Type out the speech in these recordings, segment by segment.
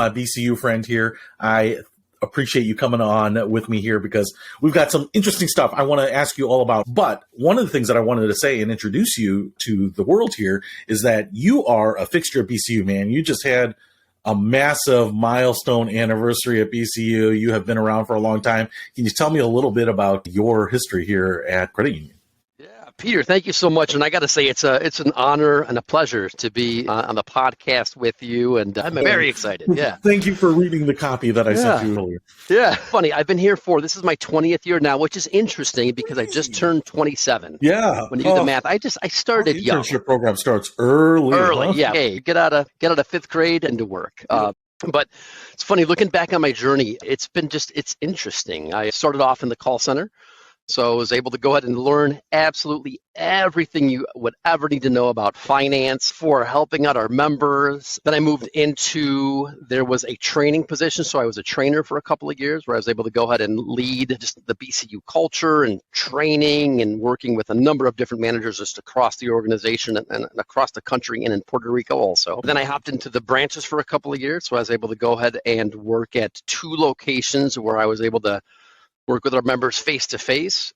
my BCU friend here. I appreciate you coming on with me here because we've got some interesting stuff I want to ask you all about. But one of the things that I wanted to say and introduce you to the world here is that you are a fixture at BCU, man. You just had a massive milestone anniversary at BCU. You have been around for a long time. Can you tell me a little bit about your history here at Credit Union? Peter, thank you so much. And I got to say, it's an honor and a pleasure to be on the podcast with you. And I'm very excited. Yeah. Thank you for reading the copy that I sent you earlier. Yeah. Funny. I've been here this is my 20th year now, which is interesting because I just turned 27. Yeah. When you do the math, I started young. The internship program starts early. Huh? Yeah. Hey, get out of fifth grade and to work. But it's funny looking back on my journey. It's interesting. I started off in the call center. So I was able to go ahead and learn absolutely everything you would ever need to know about finance for helping out our members. Then I moved there was a training position. So I was a trainer for a couple of years where I was able to go ahead and lead just the BCU culture and training and working with a number of different managers just across the organization and across the country and in Puerto Rico also. Then I hopped into the branches for a couple of years. So I was able to go ahead and work at 2 locations where I was able to work with our members face-to-face.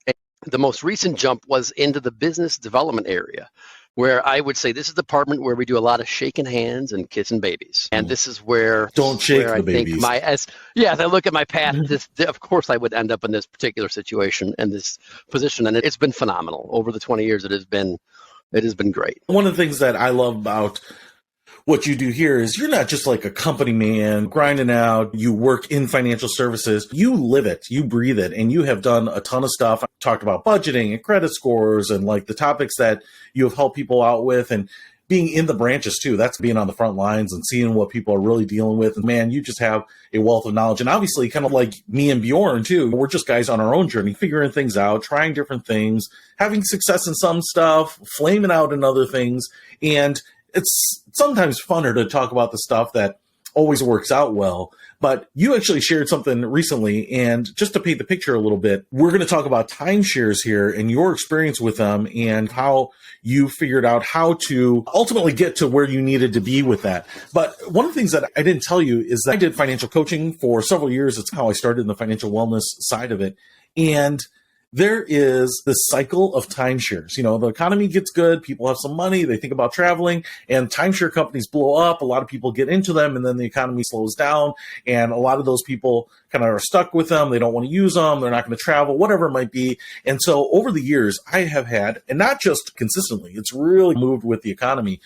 The most recent jump was into the business development area, where I would say this is the department where we do a lot of shaking hands and kissing babies. And this is where don't shake the babies. As I look at my path, of course I would end up in this particular situation and this position. And it's been phenomenal. Over the 20 years, it has been great. One of the things that I love about what you do here is you're not just like a company man grinding out. You work in financial services. You live it, you breathe it, and you have done a ton of stuff. I talked about budgeting and credit scores and like the topics that you have helped people out with, and being in the branches too. That's being on the front lines and seeing what people are really dealing with. And man, you just have a wealth of knowledge. And obviously, kind of like me and Bjorn too, we're just guys on our own journey, figuring things out, trying different things, having success in some stuff, flaming out in other things. And it's sometimes funner to talk about the stuff that always works out well. But you actually shared something recently, and just to paint the picture a little bit, we're going to talk about timeshares here and your experience with them and how you figured out how to ultimately get to where you needed to be with that. But one of the things that I didn't tell you is that I did financial coaching for several years. It's how I started in the financial wellness side of it. And there is this cycle of timeshares. You know, the economy gets good, people have some money, they think about traveling, and timeshare companies blow up. A lot of people get into them, and then the economy slows down, and a lot of those people kind of are stuck with them. They don't want to use them. They're not going to travel, whatever it might be. And so over the years, I have had, and not just consistently, it's really moved with the economy,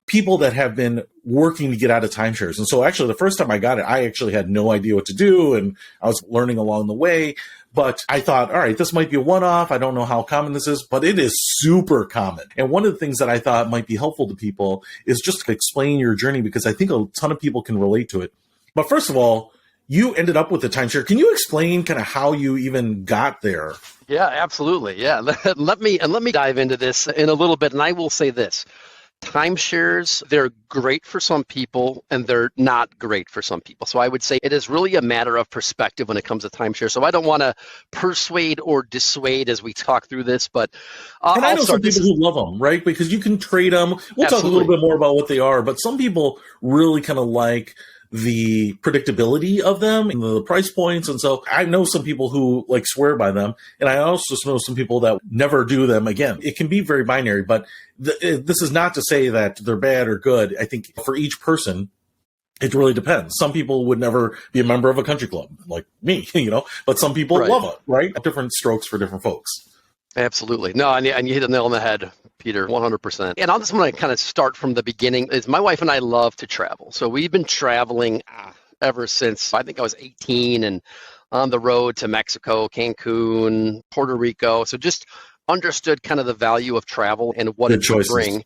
people that have been working to get out of timeshares. And so actually the first time I got it, I actually had no idea what to do, and I was learning along the way. But I thought, all right, this might be a one-off. I don't know how common this is, but it is super common. And one of the things that I thought might be helpful to people is just to explain your journey, because I think a ton of people can relate to it. But first of all, you ended up with the timeshare. Can you explain kind of how you even got there? Yeah, absolutely. Yeah. Let me dive into this in a little bit. And I will say this. Timeshares, they're great for some people and they're not great for some people. So I would say it is really a matter of perspective when it comes to timeshare. So I don't want to persuade or dissuade as we talk through this, but and I know some people who love them, right? Because you can trade them. We'll talk a little bit more about what they are, but some people really kind of like the predictability of them and the price points. And so I know some people who like swear by them. And I also know some people that never do them again. It can be very binary, but this is not to say that they're bad or good. I think for each person, it really depends. Some people would never be a member of a country club like me, you know, but some people love it, right? Different strokes for different folks. Absolutely. No, and you hit the nail on the head, Peter, 100%. And I'm just going to kind of start from the beginning. Is my wife and I love to travel. So we've been traveling ever since I think I was 18 and on the road to Mexico, Cancun, Puerto Rico. So just understood kind of the value of travel and what it could bring.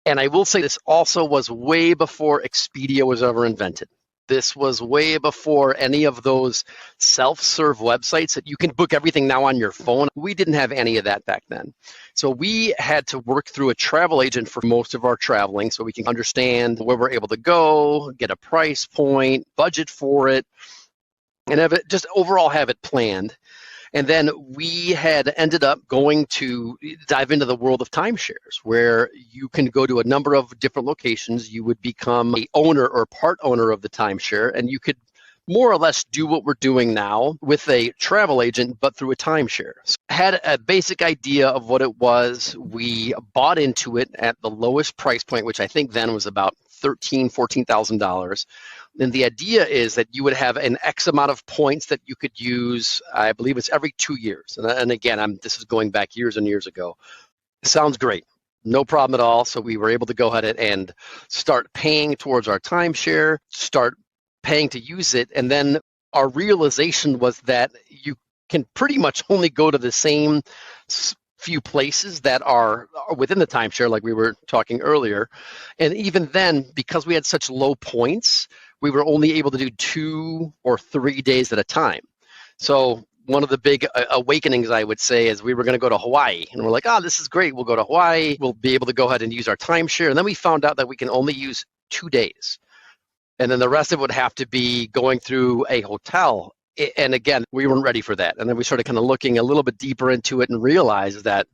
And I will say this also was way before Expedia was ever invented. This was way before any of those self-serve websites that you can book everything now on your phone. We didn't have any of that back then. So we had to work through a travel agent for most of our traveling so we can understand where we're able to go, get a price point, budget for it, and have it just overall have it planned. And then we had ended up going to dive into the world of timeshares, where you can go to a number of different locations. You would become a owner or part owner of the timeshare, and you could more or less do what we're doing now with a travel agent, but through a timeshare. So I had a basic idea of what it was. We bought into it at the lowest price point, which I think then was about $13,000, $14,000. And the idea is that you would have an X amount of points that you could use. I believe it's every 2 years. And again, this is going back years and years ago. It sounds great. No problem at all. So we were able to go ahead and start paying towards our timeshare, start paying to use it. And then our realization was that you can pretty much only go to the same few places that are within the timeshare, like we were talking earlier. And even then, because we had such low points, we were only able to do 2 or 3 days at a time. So one of the big awakenings, I would say, is we were going to go to Hawaii. And we're like, this is great. We'll go to Hawaii. We'll be able to go ahead and use our timeshare. And then we found out that we can only use 2 days. And then the rest of it would have to be going through a hotel. And again, we weren't ready for that. And then we started kind of looking a little bit deeper into it and realized that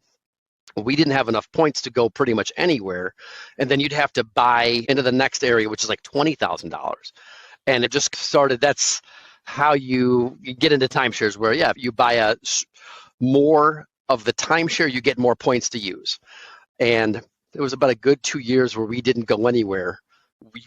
we didn't have enough points to go pretty much anywhere. And then you'd have to buy into the next area, which is like $20,000. And it just started, that's how you get into timeshares, where, if you buy more of the timeshare, you get more points to use. And it was about a good 2 years where we didn't go anywhere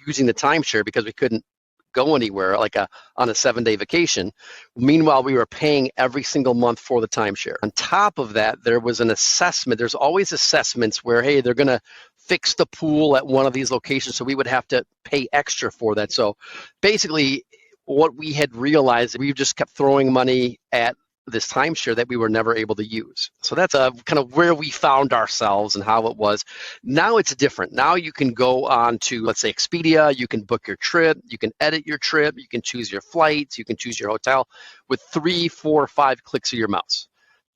using the timeshare because we couldn't go anywhere on a 7-day vacation. Meanwhile, we were paying every single month for the timeshare. On top of that, there was an assessment. There's always assessments where, hey, they're going to fix the pool at one of these locations, so we would have to pay extra for that. So basically, what we had realized, we just kept throwing money at this timeshare that we were never able to use. So that's kind of where we found ourselves and how it was. Now it's different. Now you can go on to, let's say, Expedia. You can book your trip. You can edit your trip. You can choose your flights. You can choose your hotel with 3, 4, 5 clicks of your mouse.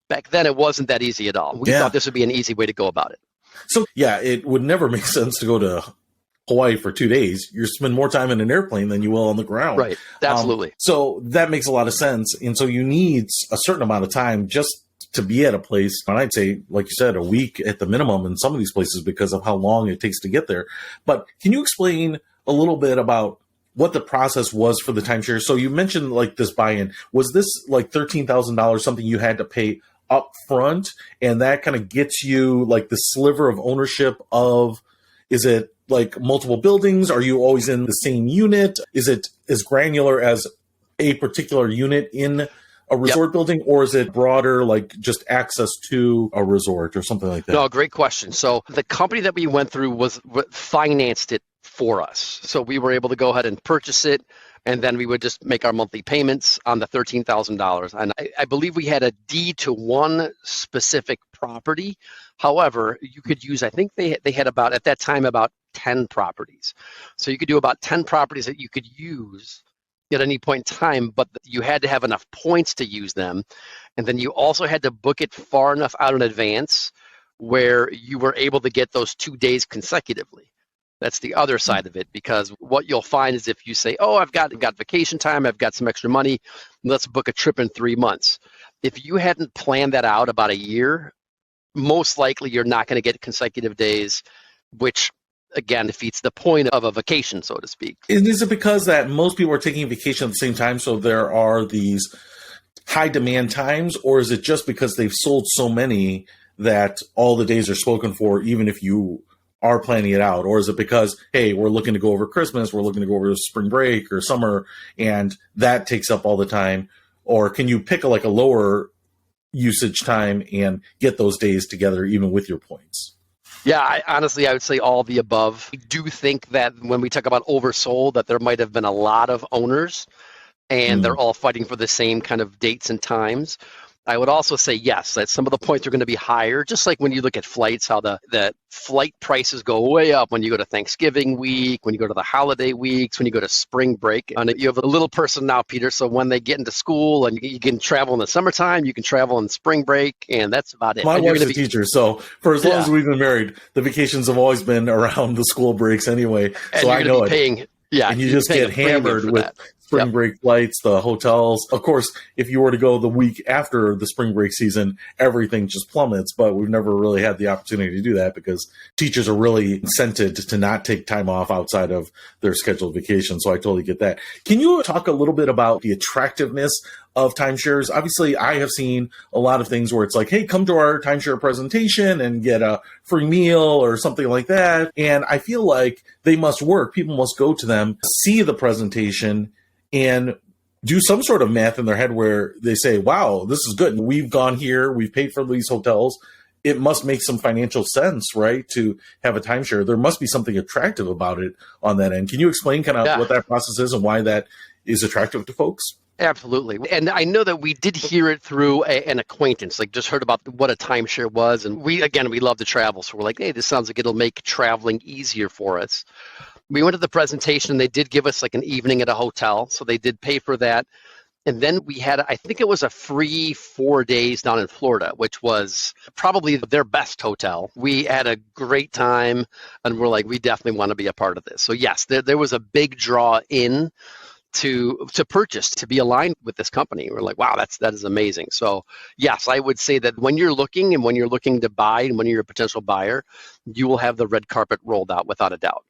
Back then, it wasn't that easy at all. We thought this would be an easy way to go about it. So, it would never make sense to go to Hawaii for 2 days. You spend more time in an airplane than you will on the ground. Right. Absolutely. So that makes a lot of sense. And so you need a certain amount of time just to be at a place. And I'd say, like you said, a week at the minimum in some of these places because of how long it takes to get there. But can you explain a little bit about what the process was for the timeshare? So you mentioned like this buy-in. Was this like $13,000 something you had to pay up front? And that kind of gets you like the sliver of ownership of, is it like multiple buildings? Are you always in the same unit? Is it as granular as a particular unit in a resort building, or is it broader, like just access to a resort or something like that? No, great question. So the company that we went through financed it for us. So we were able to go ahead and purchase it, and then we would just make our monthly payments on the $13,000. And I believe we had a deed to one specific property. However, you could use, I think they had at that time, about 10 properties. So you could do about 10 properties that you could use at any point in time, but you had to have enough points to use them. And then you also had to book it far enough out in advance where you were able to get those 2 days consecutively. That's the other side of it, because what you'll find is if you say, I've got vacation time, I've got some extra money, let's book a trip in 3 months. If you hadn't planned that out about a year, most likely you're not going to get consecutive days, which again defeats the point of a vacation, so to speak. Is it because that most people are taking vacation at the same time, so there are these high demand times, or is it just because they've sold so many that all the days are spoken for, even if you are planning it out? Or is it because, hey, we're looking to go over Christmas, we're looking to go over spring break or summer, and that takes up all the time? Or can you pick a lower usage time and get those days together even with your points? Yeah, honestly, I would say all the above. I do think that when we talk about oversold, that there might have been a lot of owners, and they're all fighting for the same kind of dates and times. I would also say, yes, that some of the points are going to be higher, just like when you look at flights, how the flight prices go way up when you go to Thanksgiving week, when you go to the holiday weeks, when you go to spring break. And you have a little person now, Peter, so when they get into school and you can travel in the summertime, you can travel in spring break, and that's about it. My wife's a teacher, so for as long as we've been married, the vacations have always been around the school breaks anyway, so I know it. Yeah, and you just get hammered with spring break flights, the hotels. Of course, if you were to go the week after the spring break season, everything just plummets, but we've never really had the opportunity to do that because teachers are really incented to not take time off outside of their scheduled vacation. So I totally get that. Can you talk a little bit about the attractiveness of timeshares? Obviously, I have seen a lot of things where it's like, hey, come to our timeshare presentation and get a free meal or something like that. And I feel like they must work. People must go to them, see the presentation, and do some sort of math in their head where they say, wow, this is good. We've gone here. We've paid for these hotels. It must make some financial sense, right, to have a timeshare. There must be something attractive about it on that end. Can you explain kind of what that process is and why that is attractive to folks? Absolutely. And I know that we did hear it through an acquaintance, like just heard about what a timeshare was. And we love to travel. So we're like, hey, this sounds like it'll make traveling easier for us. We went to the presentation and they did give us like an evening at a hotel. So they did pay for that. And then we had, I think it was a free 4 days down in Florida, which was probably their best hotel. We had a great time and we're like, we definitely want to be a part of this. So yes, there was a big draw in to purchase, to be aligned with this company. We're like, wow, that is amazing. So yes, I would say that when you're looking to buy and when you're a potential buyer, you will have the red carpet rolled out without a doubt.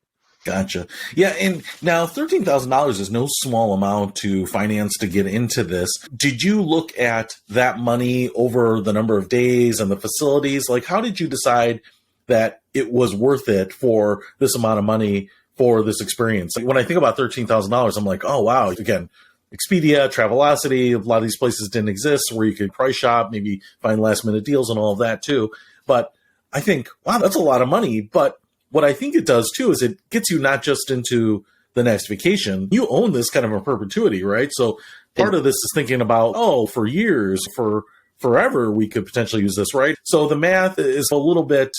Gotcha. Yeah, and now $13,000 is no small amount to finance to get into this. Did you look at that money over the number of days and the facilities? Like, how did you decide that it was worth it for this amount of money for this experience? Like, when I think about $13,000, I'm like, oh, wow. Again, Expedia, Travelocity, a lot of these places didn't exist where you could price shop, maybe find last minute deals and all of that too. But I think, wow, that's a lot of money. But what I think it does too is it gets you not just into the next vacation. You own this kind of a perpetuity, right? So part of this is thinking about, oh, for years, for forever, we could potentially use this, right? So the math is a little bit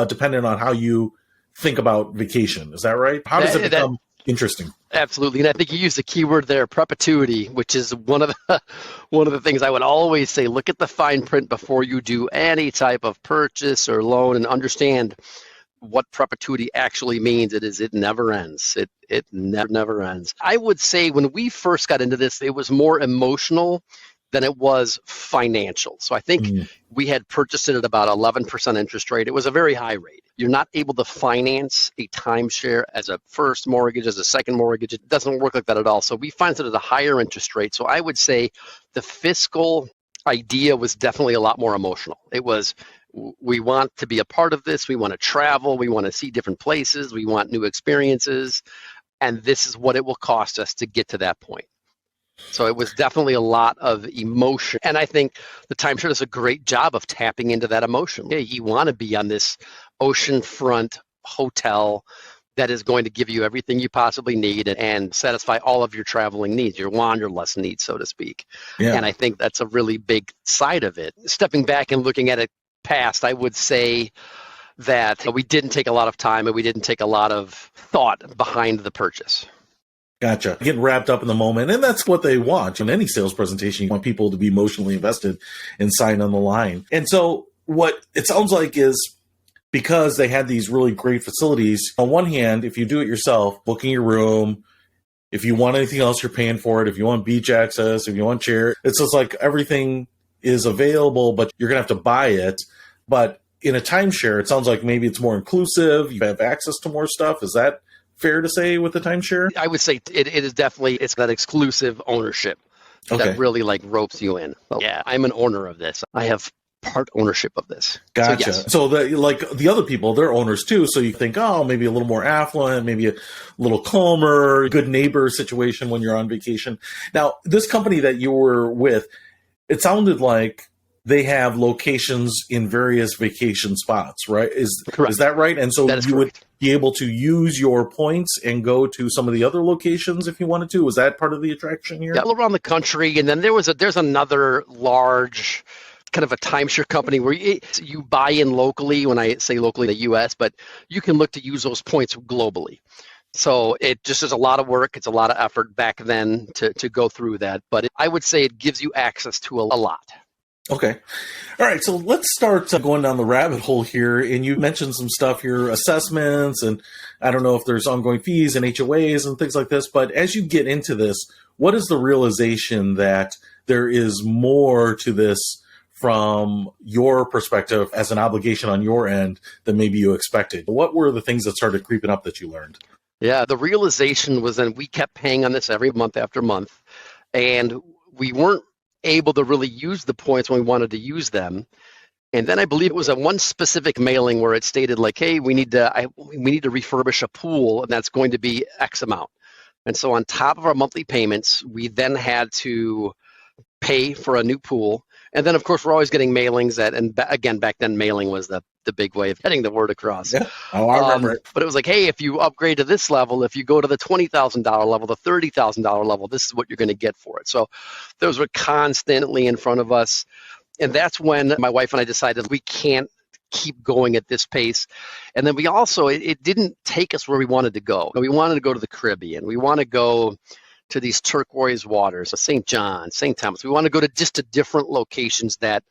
dependent on how you think about vacation. Is that right? How does it become interesting? Absolutely. And I think you used the keyword there, perpetuity, which is one of the things I would always say. Look at the fine print before you do any type of purchase or loan and understand what perpetuity actually means. It never ends. It never ends. I would say when we first got into this, it was more emotional than it was financial. So I think we had purchased it at about 11% interest rate. It was a very high rate. You're not able to finance a timeshare as a first mortgage, as a second mortgage. It doesn't work like that at all. So we financed it at a higher interest rate. So I would say the fiscal idea was definitely a lot more emotional. It was, we want to be a part of this. We want to travel. We want to see different places. We want new experiences. And this is what it will cost us to get to that point. So it was definitely a lot of emotion. And I think the timeshare does a great job of tapping into that emotion. Yeah, you want to be on this oceanfront hotel that is going to give you everything you possibly need and satisfy all of your traveling needs, your wanderlust needs, so to speak. Yeah. And I think that's a really big side of it. Stepping back and looking at it past, I would say that we didn't take a lot of time and we didn't take a lot of thought behind the purchase. Gotcha. Getting wrapped up in the moment. And that's what they want. In any sales presentation, you want people to be emotionally invested and sign on the line. And so what it sounds like is because they had these really great facilities, on one hand, if you do it yourself, booking your room, if you want anything else, you're paying for it. If you want beach access, if you want chair, it's just like everything is available, but you're going to have to buy it. But in a timeshare, it sounds like maybe it's more inclusive. You have access to more stuff. Is that fair to say with the timeshare? I would say it is definitely, it's that exclusive ownership that really like ropes you in. But yeah, I'm an owner of this. I have part ownership of this. Gotcha. So the other people, they're owners too. So you think, oh, maybe a little more affluent, maybe a little calmer, good neighbor situation when you're on vacation. Now, this company that you were with, it sounded like they have locations in various vacation spots, right? Is that right? And so you would be able to use your points and go to some of the other locations if you wanted to? Was that part of the attraction here? Yeah, all around the country. And then there's another large kind of a timeshare company where you buy in locally. When I say locally, the U.S., but you can look to use those points globally. So it just is a lot of work. It's a lot of effort back then to go through that. But I would say it gives you access to a lot. Okay. All right. So let's start going down the rabbit hole here. And you mentioned some stuff here, assessments, and I don't know if there's ongoing fees and HOAs and things like this. But as you get into this, what is the realization that there is more to this from your perspective as an obligation on your end than maybe you expected? What were the things that started creeping up that you learned? Yeah, the realization was then we kept paying on this every month after month, and we weren't able to really use the points when we wanted to use them. And then I believe it was a one specific mailing where it stated like, hey, we need to refurbish a pool, and that's going to be X amount. And so on top of our monthly payments, we then had to pay for a new pool. And then, of course, we're always getting mailings again, back then, mailing was the big way of getting the word across. Yeah. Oh, I remember it. But it was like, hey, if you upgrade to this level, if you go to the $20,000 level, the $30,000 level, this is what you're going to get for it. So those were constantly in front of us. And that's when my wife and I decided we can't keep going at this pace. And then we also, it didn't take us where we wanted to go. We wanted to go to the Caribbean. We want to go to these turquoise waters, St. John, St. Thomas. We want to go to just to different locations that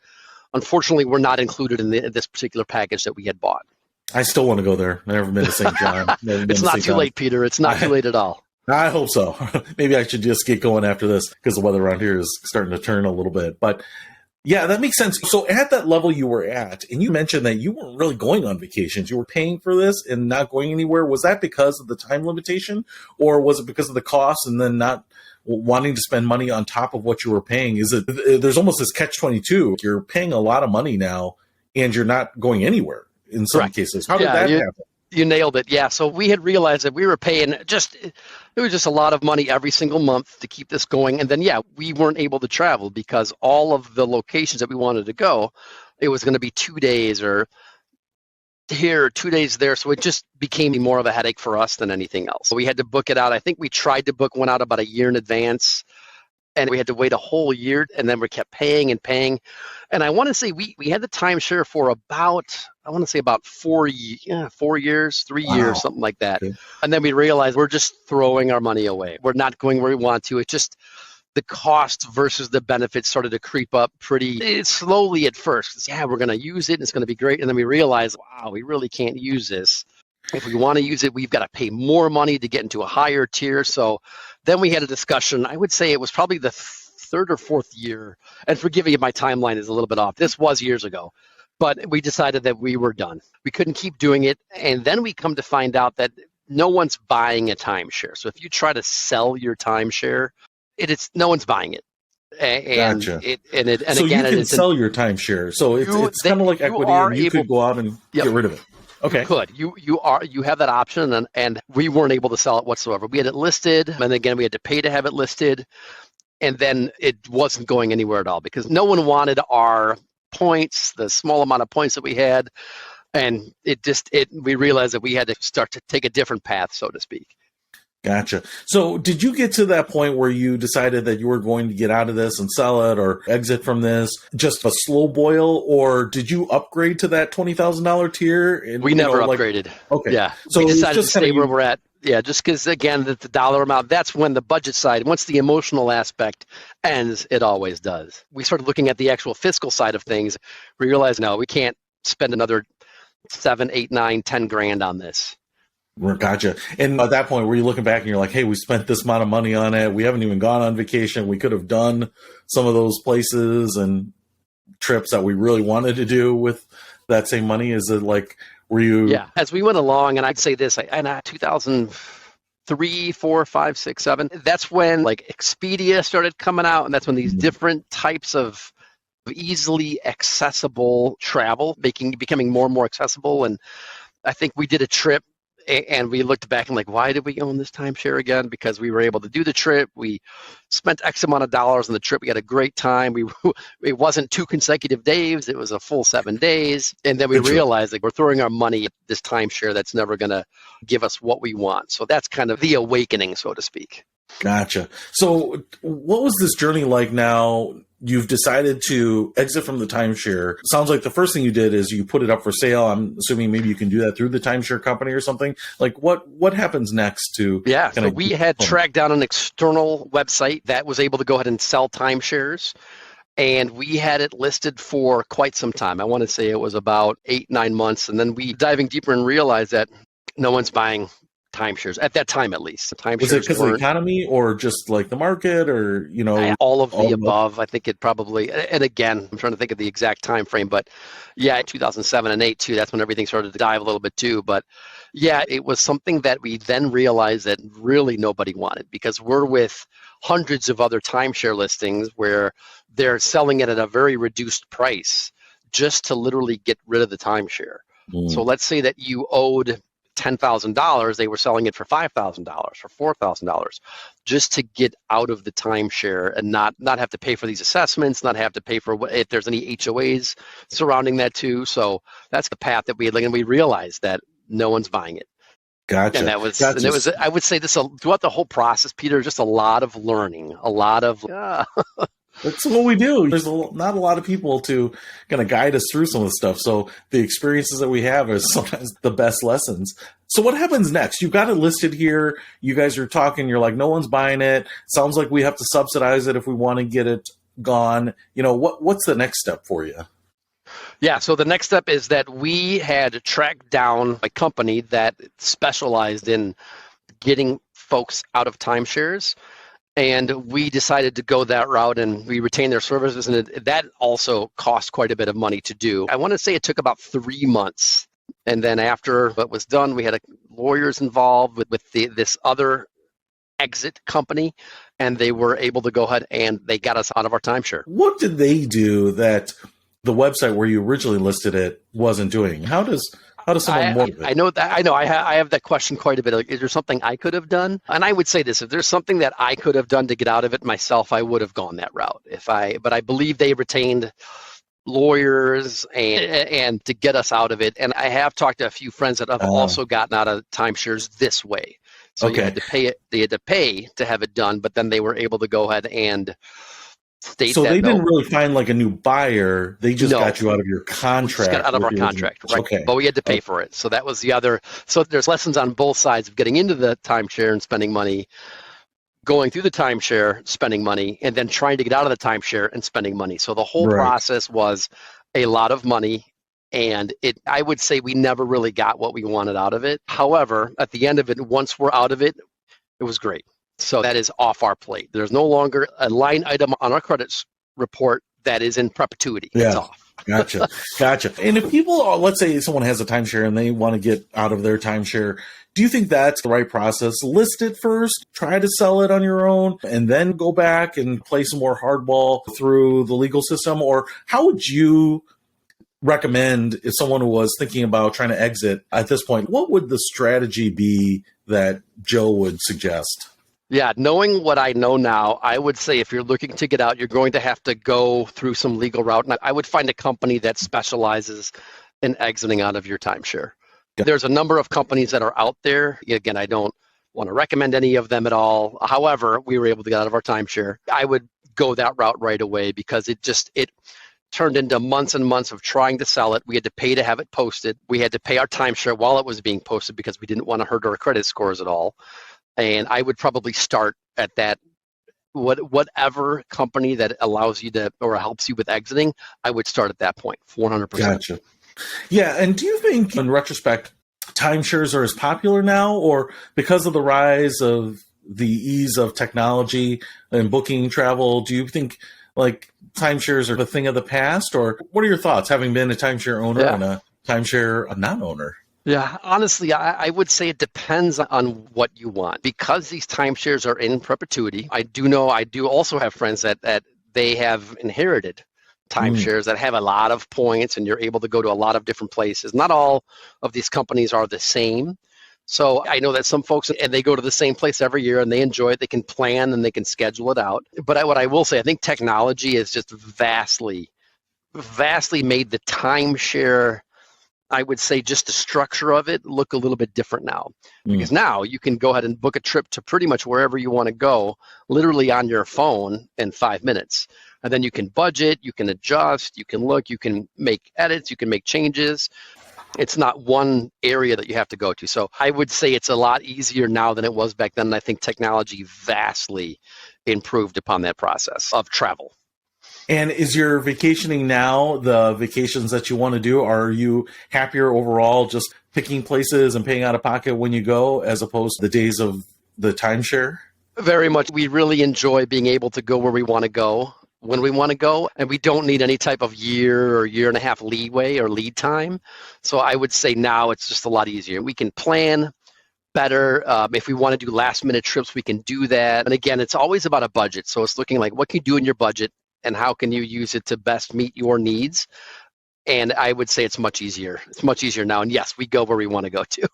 unfortunately were not included in this particular package that we had bought. I still want to go there. Never been to St. John. It's not too late, Peter. It's not too late at all. I hope so. Maybe I should just get going after this because the weather around here is starting to turn a little bit. But yeah, that makes sense. So at that level you were at, and you mentioned that you weren't really going on vacations. You were paying for this and not going anywhere. Was that because of the time limitation, or was it because of the cost and then not wanting to spend money on top of what you were paying? There's almost this catch-22. You're paying a lot of money now and you're not going anywhere in some cases. How did that happen? You nailed it. Yeah. So we had realized that we were paying it was just a lot of money every single month to keep this going. And then, we weren't able to travel because all of the locations that we wanted to go, it was going to be 2 days or here, or 2 days there. So it just became more of a headache for us than anything else. So we had to book it out. I think we tried to book one out about a year in advance. And we had to wait a whole year, and then we kept paying and paying. And I want to say we had the timeshare for about 4 years, 3 years, something like that. Okay. And then we realized we're just throwing our money away. We're not going where we want to. It's just the cost versus the benefits started to creep up pretty slowly at first. We're going to use it, and it's going to be great. And then we realized, wow, we really can't use this. If we want to use it, we've got to pay more money to get into a higher tier. So then we had a discussion. I would say it was probably the third or fourth year. And forgive me if my timeline is a little bit off. This was years ago. But we decided that we were done. We couldn't keep doing it. And then we come to find out that no one's buying a timeshare. So if you try to sell your timeshare, no one's buying it. And gotcha. You can sell your timeshare. So it's kind of like equity, and you could go out and get rid of it. Okay. You could. You have that option, and we weren't able to sell it whatsoever. We had it listed, and again, we had to pay to have it listed, and then it wasn't going anywhere at all because no one wanted our points, the small amount of points that we had, and we realized that we had to start to take a different path, so to speak. Gotcha. So did you get to that point where you decided that you were going to get out of this and sell it or exit from this, just a slow boil, or did you upgrade to that $20,000 tier? And, we never upgraded. Okay. Yeah. So we decided to stay where we're at. Yeah, just because, again, the dollar amount, that's when the budget side, once the emotional aspect ends, it always does. We started looking at the actual fiscal side of things. We realized, no, we can't spend another 7, 8, 9, 10 grand on this. Gotcha. And at that point, were you looking back and you're like, hey, we spent this amount of money on it. We haven't even gone on vacation. We could have done some of those places and trips that we really wanted to do with that same money. Is it like, were you? Yeah. As we went along, and I'd say this, 2003, 4, 5, 6, 7, that's when like Expedia started coming out. And that's when these different types of easily accessible travel becoming more and more accessible. And I think we did a trip, and we looked back and like, why did we own this timeshare again? Because we were able to do the trip. We spent X amount of dollars on the trip. We had a great time. It wasn't 2 consecutive days. It was a full 7 days. And then we realized that we're throwing our money at this timeshare that's never going to give us what we want. So that's kind of the awakening, so to speak. Gotcha. So what was this journey like now? You've decided to exit from the timeshare. Sounds like the first thing you did is you put it up for sale. I'm assuming maybe you can do that through the timeshare company or something. Like what happens next to? Yeah, so we had tracked down an external website that was able to go ahead and sell timeshares. And we had it listed for quite some time. I want to say it was about 8-9 months. And then we diving deeper and realized that no one's buying timeshares at that time, at least. The Was it timeshares because of the weren't. economy or just like the market or, All of all the of them? above. I think it probably, and again, I'm trying to think of the exact time frame, but yeah, 2007 and 8 too. That's when everything started to dive a little bit too. But yeah, it was something that we then realized that really nobody wanted, because we're with hundreds of other timeshare listings where they're selling it at a very reduced price just to literally get rid of the timeshare. So Mm, let's say that you owed $10,000, they were selling it for $5,000, for $4,000, just to get out of the timeshare and not have to pay for these assessments, not have to pay for if there's any HOAs surrounding that too. So that's the path that we had, and we realized that no one's buying it. And gotcha. that was, and Gotcha. it was, I would say this throughout the whole process, Peter, just a lot of learning, a lot of, That's what we do. There's not a lot of people to kind of guide us through some of the stuff. So the experiences that we have are sometimes the best lessons. So what happens next? You've got it listed here. You guys are talking. You're like, no one's buying it. Sounds like we have to subsidize it if we want to get it gone. What's the next step for you? yeah. So the next step is that we had tracked down a company that specialized in getting folks out of timeshares. And we decided to go that route, and we retained their services, and that also cost quite a bit of money to do. I want to say it took about 3 months. And then after what was done, we had lawyers involved with this other exit company, and they were able to go ahead and they got us out of our timeshare. What did they do that the website where you originally listed it wasn't doing? How does someone more of it? I know that I have that question quite a bit. Like, is there something I could have done? And I would say this: if there's something that I could have done to get out of it myself, I would have gone that route. But I believe they retained lawyers and to get us out of it. And I have talked to a few friends that have also gotten out of timeshares this way. So you Okay. had to pay it. They had to pay to have it done, but then they were able to go ahead and state So that they no. didn't really find like a new buyer. They just No. got you out of your We just contract. got out of with our the original- contract, right? Okay. But we had to pay for it. So that was the other. So there's lessons on both sides of getting into the timeshare and spending money, going through the timeshare, spending money, and then trying to get out of the timeshare and spending money. So the whole Right. process was a lot of money. And I would say we never really got what we wanted out of it. However, at the end of it, once we're out of it, it was great. So that is off our plate. There's no longer a line item on our credits report that is in perpetuity. Yeah. It's off. Gotcha. And if people, let's say someone has a timeshare and they want to get out of their timeshare, do you think that's the right process? List it first, try to sell it on your own, and then go back and play some more hardball through the legal system? Or how would you recommend if someone was thinking about trying to exit at this point, what would the strategy be that Joe would suggest? Yeah, knowing what I know now, I would say if you're looking to get out, you're going to have to go through some legal route. And I would find a company that specializes in exiting out of your timeshare. There's a number of companies that are out there. Again, I don't want to recommend any of them at all. However, we were able to get out of our timeshare. I would go that route right away because it turned into months and months of trying to sell it. We had to pay to have it posted. We had to pay our timeshare while it was being posted because we didn't want to hurt our credit scores at all. And I would probably start at that, whatever company that allows you to or helps you with exiting, I would start at that point, 400%. Gotcha. Yeah, and do you think, in retrospect, timeshares are as popular now, or because of the rise of the ease of technology and booking travel, do you think like timeshares are the thing of the past, or what are your thoughts, having been a timeshare owner and a timeshare non-owner? Yeah, honestly, I would say it depends on what you want. Because these timeshares are in perpetuity, I do also have friends that they have inherited timeshares that have a lot of points and you're able to go to a lot of different places. Not all of these companies are the same. So I know that some folks, and they go to the same place every year and they enjoy it. They can plan and they can schedule it out. But what I will say, I think technology has just vastly made the timeshare, I would say just the structure of it look a little bit different now. Because now you can go ahead and book a trip to pretty much wherever you want to go, literally on your phone in 5 minutes. And then you can budget, you can adjust, you can look, you can make edits, you can make changes. It's not one area that you have to go to. So I would say it's a lot easier now than it was back then. And I think technology vastly improved upon that process of travel. And is your vacationing now the vacations that you want to do? Are you happier overall just picking places and paying out of pocket when you go as opposed to the days of the timeshare? Very much. We really enjoy being able to go where we want to go when we want to go, and we don't need any type of year or year and a half leeway or lead time. So I would say now it's just a lot easier. We can plan better. If we want to do last minute trips, we can do that. And again, it's always about a budget. So it's looking like what can you do in your budget and how can you use it to best meet your needs. And I would say it's much easier. It's much easier now. And yes, we go where we want to go to,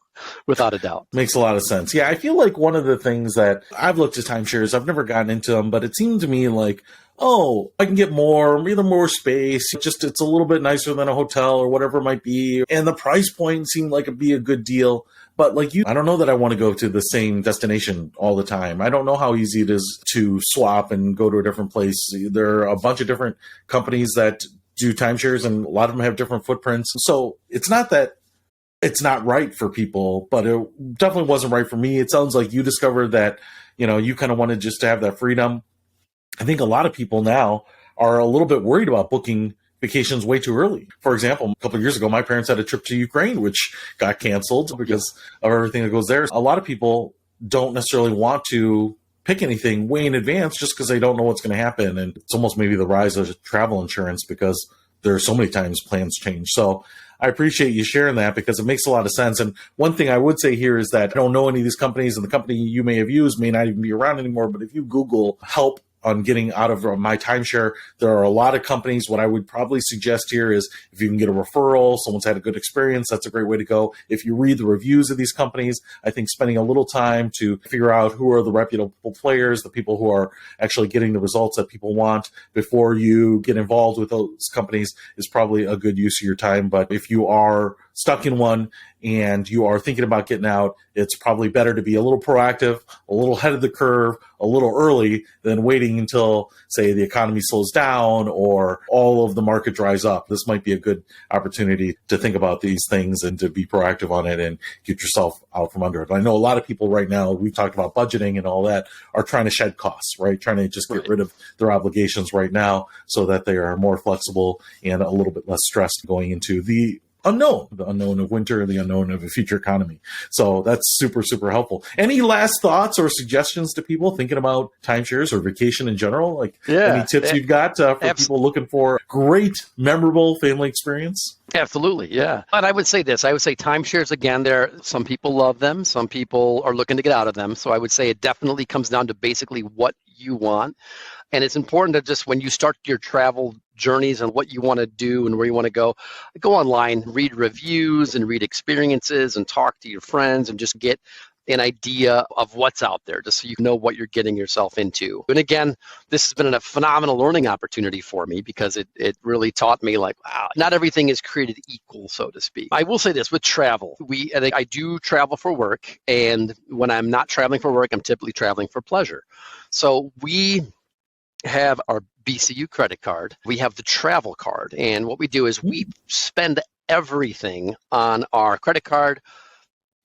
without a doubt. Makes a lot of sense. Yeah, I feel like one of the things that I've looked at timeshares, I've never gotten into them, but it seemed to me like, oh, I can get more, either more space, just it's a little bit nicer than a hotel or whatever it might be. And the price point seemed like it'd be a good deal. But like you, I don't know that I want to go to the same destination all the time. I don't know how easy it is to swap and go to a different place. There are a bunch of different companies that do timeshares, and a lot of them have different footprints. So it's not that it's not right for people, but it definitely wasn't right for me. It sounds like you discovered that, you kind of wanted just to have that freedom. I think a lot of people now are a little bit worried about booking vacations way too early. For example, a couple of years ago, my parents had a trip to Ukraine, which got canceled because of everything that goes there. A lot of people don't necessarily want to pick anything way in advance just because they don't know what's going to happen. And it's almost maybe the rise of travel insurance because there are so many times plans change. So I appreciate you sharing that because it makes a lot of sense. And one thing I would say here is that I don't know any of these companies, and the company you may have used may not even be around anymore. But if you Google help on getting out of my timeshare, there are a lot of companies. What I would probably suggest here is if you can get a referral, someone's had a good experience, that's a great way to go. If you read the reviews of these companies, I think spending a little time to figure out who are the reputable players, the people who are actually getting the results that people want before you get involved with those companies is probably a good use of your time. But if you are stuck in one and you are thinking about getting out, it's probably better to be a little proactive, a little ahead of the curve, a little early than waiting until, say, the economy slows down or all of the market dries up. This might be a good opportunity to think about these things and to be proactive on it and get yourself out from under it. I know a lot of people right now, we talked about budgeting and all that, are trying to shed costs, right? Trying to just get rid of their obligations right now so that they are more flexible and a little bit less stressed going into the unknown of winter, the unknown of a future economy. So that's super, super helpful. Any last thoughts or suggestions to people thinking about timeshares or vacation in general? Like any tips you've got for people looking for great, memorable family experience? Absolutely, yeah. And I would say this. I would say timeshares, again, some people love them. Some people are looking to get out of them. So I would say it definitely comes down to basically what you want. And it's important to just, when you start your travel journeys and what you want to do and where you want to go online, read reviews and read experiences and talk to your friends and just get an idea of what's out there, just so you know what you're getting yourself into. And again, this has been a phenomenal learning opportunity for me because it really taught me, like, wow, not everything is created equal, so to speak. I will say this with travel. I do travel for work, and when I'm not traveling for work, I'm typically traveling for pleasure. So we have our BCU credit card. We have the travel card. And what we do is we spend everything on our credit card,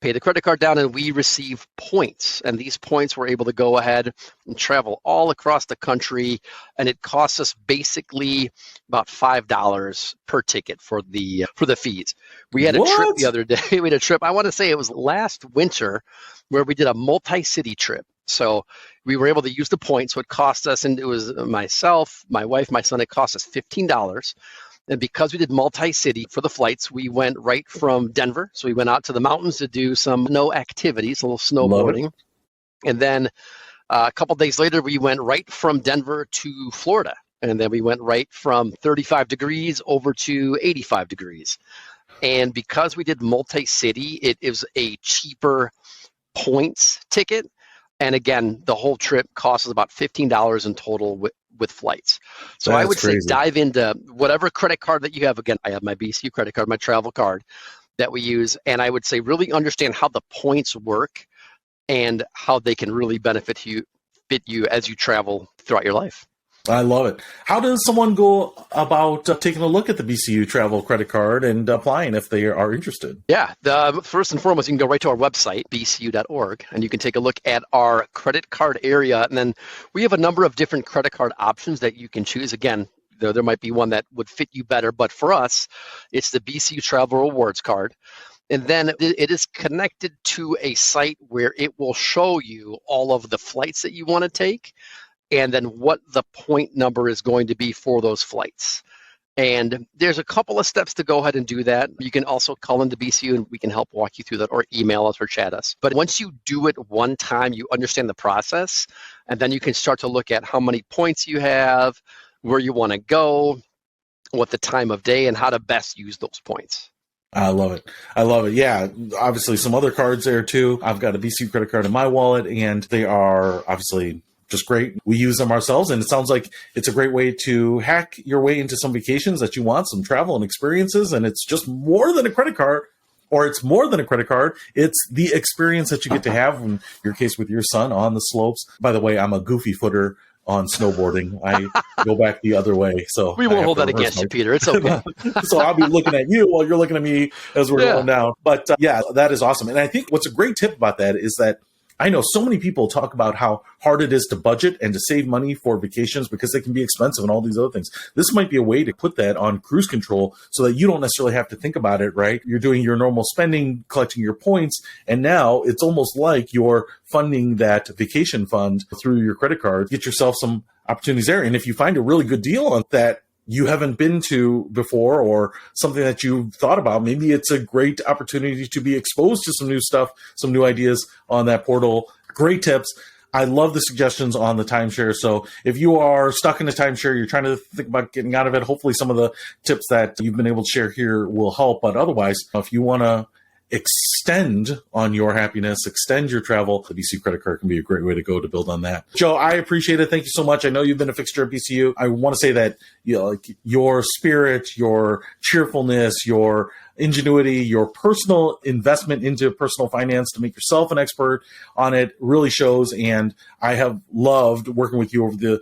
pay the credit card down, and we receive points. And these points, we're able to go ahead and travel all across the country. And it costs us basically about $5 per ticket for the fees. We had a trip the other day. We had a trip, I want to say it was last winter, where we did a multi-city trip. So we were able to use the points. So it cost us, and it was myself, my wife, my son, it cost us $15. And because we did multi-city for the flights, we went right from Denver. So we went out to the mountains to do some snow activities, a little snowboarding. And then a couple days later, we went right from Denver to Florida. And then we went right from 35 degrees over to 85 degrees. And because we did multi-city, it was a cheaper points ticket. And again, the whole trip costs us about $15 in total with flights. So I would say dive into whatever credit card that you have. Again, I have my BCU credit card, my travel card that we use. And I would say really understand how the points work and how they can really fit you as you travel throughout your life. I love it. How does someone go about taking a look at the BCU travel credit card and applying if they are interested? Yeah. First and foremost, you can go right to our website, bcu.org, and you can take a look at our credit card area. And then we have a number of different credit card options that you can choose. Again, There might be one that would fit you better, but for us, it's the BCU Travel Rewards Card. And then it is connected to a site where it will show you all of the flights that you want to take and then what the point number is going to be for those flights. And there's a couple of steps to go ahead and do that. You can also call into BCU and we can help walk you through that, or email us or chat us. But once you do it one time, you understand the process, and then you can start to look at how many points you have, where you want to go, what the time of day, and how to best use those points. I love it. I love it. Yeah, obviously some other cards there too. I've got a BCU credit card in my wallet, and they are obviously just great. We use them ourselves, and it sounds like it's a great way to hack your way into some vacations that you want, some travel and experiences, and it's just more than a credit card, or it's more than a credit card. It's the experience that you get to have, in your case with your son, on the slopes. By the way, I'm a goofy footer on snowboarding. I go back the other way. So we won't hold that against you, Peter. It's okay. So I'll be looking at you while you're looking at me as we're going down. But yeah, that is awesome. And I think what's a great tip about that is that I know so many people talk about how hard it is to budget and to save money for vacations because they can be expensive and all these other things. This might be a way to put that on cruise control so that you don't necessarily have to think about it, right? You're doing your normal spending, collecting your points, and now it's almost like you're funding that vacation fund through your credit card. Get yourself some opportunities there. And if you find a really good deal on that you haven't been to before, or something that you've thought about, maybe it's a great opportunity to be exposed to some new stuff, some new ideas on that portal. Great tips. I love the suggestions on the timeshare. So if you are stuck in a timeshare, you're trying to think about getting out of it, hopefully some of the tips that you've been able to share here will help. But otherwise, if you want to extend on your happiness, extend your travel, the BCU credit card can be a great way to go to build on that. Joe, I appreciate it. Thank you so much. I know you've been a fixture at BCU. I want to say that your spirit, your cheerfulness, your ingenuity, your personal investment into personal finance to make yourself an expert on it really shows. And I have loved working with you over the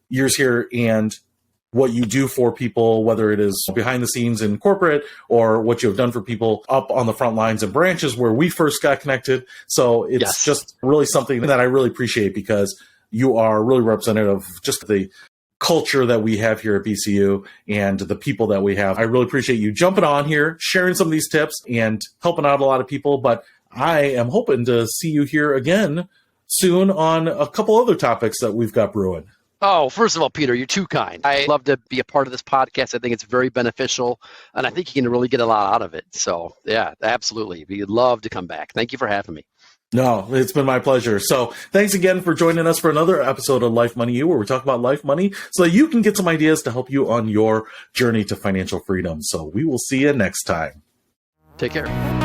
years here, and what you do for people, whether it is behind the scenes in corporate or what you have done for people up on the front lines and branches where we first got connected. So it's just really something that I really appreciate, because you are really representative of just the culture that we have here at BCU and the people that we have. I really appreciate you jumping on here, sharing some of these tips and helping out a lot of people. But I am hoping to see you here again soon on a couple other topics that we've got brewing. Oh, first of all, Peter, you're too kind. I love to be a part of this podcast. I think it's very beneficial, and I think you can really get a lot out of it. So, yeah, absolutely. We'd love to come back. Thank you for having me. No, it's been my pleasure. So thanks again for joining us for another episode of Life Money You, where we talk about life money so that you can get some ideas to help you on your journey to financial freedom. So we will see you next time. Take care.